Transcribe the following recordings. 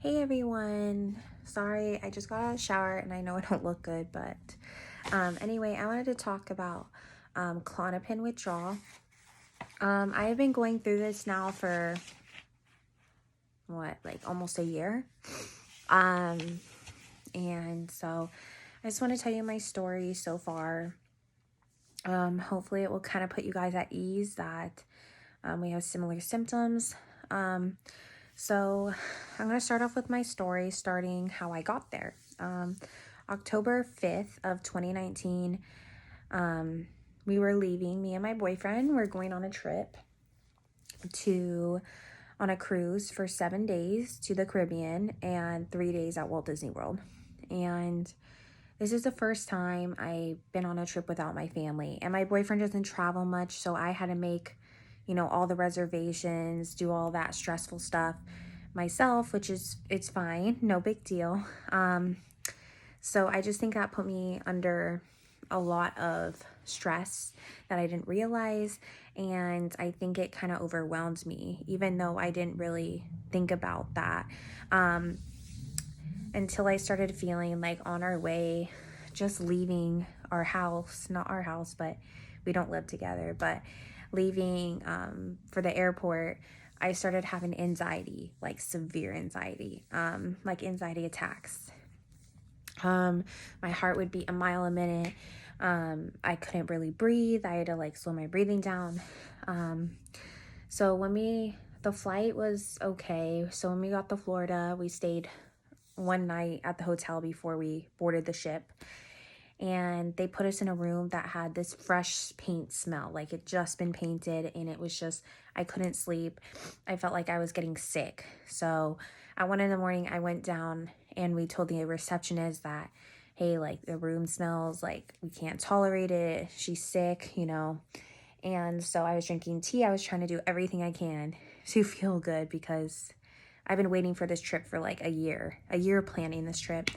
Hey everyone, sorry I just got out of the shower and I know I don't look good, but anyway, I wanted to talk about KLONOPIN withdrawal. I have been going through this now for almost a year, and so I just want to tell you my story so far. Hopefully it will kind of put you guys at ease that we have similar symptoms. So I'm going to start off with my story, starting how I got there. October 5th of 2019, we were leaving, me and my boyfriend were going on a trip on a cruise for 7 days to the Caribbean and 3 days at Walt Disney World. And this is the first time I've been on a trip without my family, and my boyfriend doesn't travel much, so I had to make all the reservations, do all that stressful stuff myself, which it's fine, no big deal. So I just think that put me under a lot of stress that I didn't realize, and I think it kind of overwhelmed me, even though I didn't really think about that until I started feeling like on our way, just leaving our house, not our house, but we don't live together, but leaving for the airport, I started having anxiety, like severe anxiety, like anxiety attacks. My heart would beat a mile a minute. I couldn't really breathe. I had to slow my breathing down. So the flight was okay. So when we got to Florida, we stayed one night at the hotel before we boarded the ship. And they put us in a room that had this fresh paint smell, like it just been painted, and it was just, I couldn't sleep. I felt like I was getting sick. So at 1 a.m, I went down and we told the receptionist that, hey, the room smells, we can't tolerate it. She's sick, And so I was drinking tea. I was trying to do everything I can to feel good because I've been waiting for this trip for a year planning this trip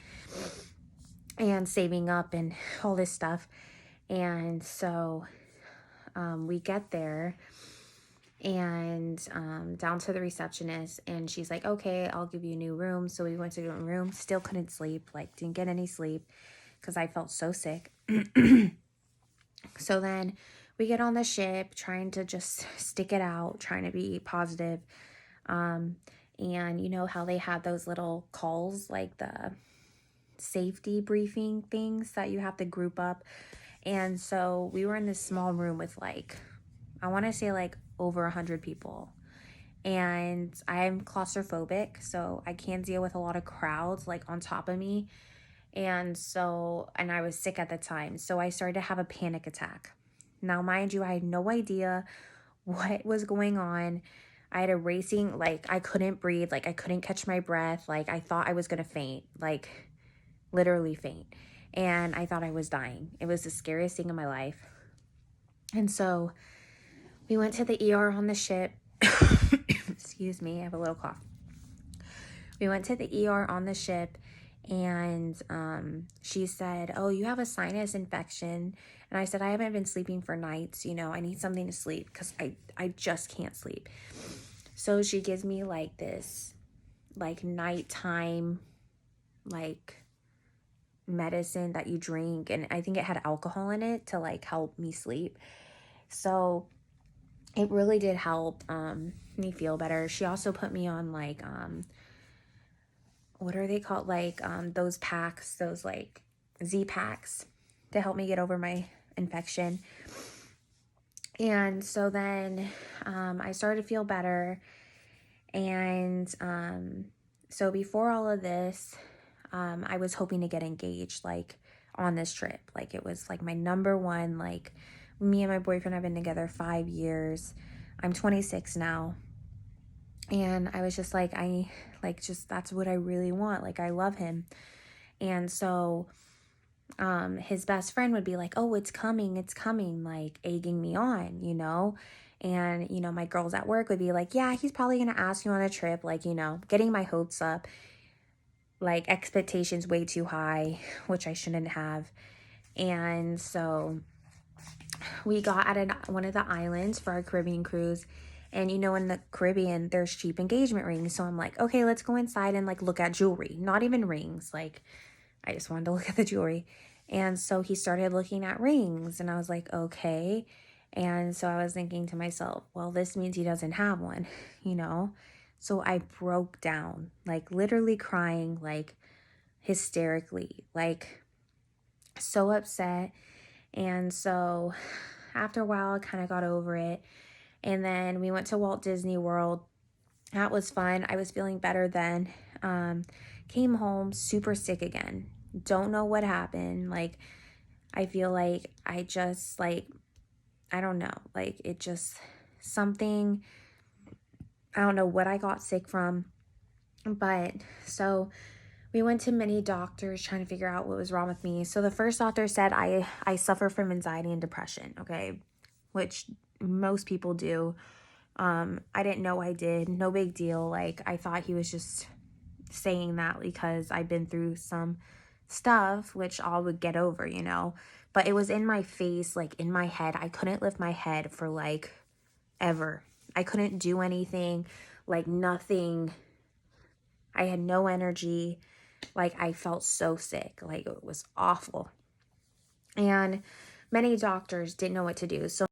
and saving up and all this stuff. And so we get there and down to the receptionist, and she's like, okay, I'll give you a new room. So we went to a room, still couldn't sleep, didn't get any sleep because I felt so sick. So then we get on the ship trying to just stick it out, trying to be positive. And you know how they have those little calls, the safety briefing things that you have to group up. And so we were in this small room with I want to say over 100 people. And I'm claustrophobic, so I can't deal with a lot of crowds on top of me. And I was sick at the time, so I started to have a panic attack. Now, mind you, I had no idea what was going on. I had a racing, I couldn't breathe, I couldn't catch my breath, I thought I was gonna faint, literally faint. And I thought I was dying. It was the scariest thing in my life. And so we went to the ER on the ship. Excuse me, I have a little cough. We went to the ER on the ship, and she said, oh, you have a sinus infection. And I said, I haven't been sleeping for nights. I need something to sleep because I just can't sleep. So she gives me this nighttime medicine that you drink, and I think it had alcohol in it to help me sleep. So it really did help me feel better. She also put me on what are they called, those packs, those Z packs to help me get over my infection. And so then I started to feel better. And so before all of this, I was hoping to get engaged on this trip. It was my number one. Me and my boyfriend have been together 5 years. I'm 26 now. And I was just that's what I really want. I love him. And so his best friend would be like, oh, it's coming, egging me on, And, my girls at work would be like, yeah, he's probably going to ask you on a trip, getting my hopes up, expectations way too high, which I shouldn't have. And so we got at one of the islands for our Caribbean cruise, And you know, in the Caribbean, there's cheap engagement rings. So I'm like, okay, let's go inside and like look at jewelry. Not even rings. Like, I just wanted to look at the jewelry. And so he started looking at rings, and I was like, okay. And so I was thinking to myself, well, this means he doesn't have one, you know? So I broke down, like literally crying, like hysterically, like so upset. And so after a while, I kind of got over it. And then we went to Walt Disney World. That was fun. I was feeling better then. Came home super sick again. Don't know what happened. Like, I feel like I just, like, I don't know. Like, it just, something, I don't know what I got sick from. But so we went to many doctors trying to figure out what was wrong with me. So the first doctor said I suffer from anxiety and depression, okay, which most people do. I didn't know I did. No big deal. Like, I thought he was just saying that because I've been through some stuff, which I would get over, you know. But it was in my face, like in my head. I couldn't lift my head for like ever. I couldn't do anything, like nothing. I had no energy. Like, I felt so sick. Like, it was awful. And many doctors didn't know what to do. So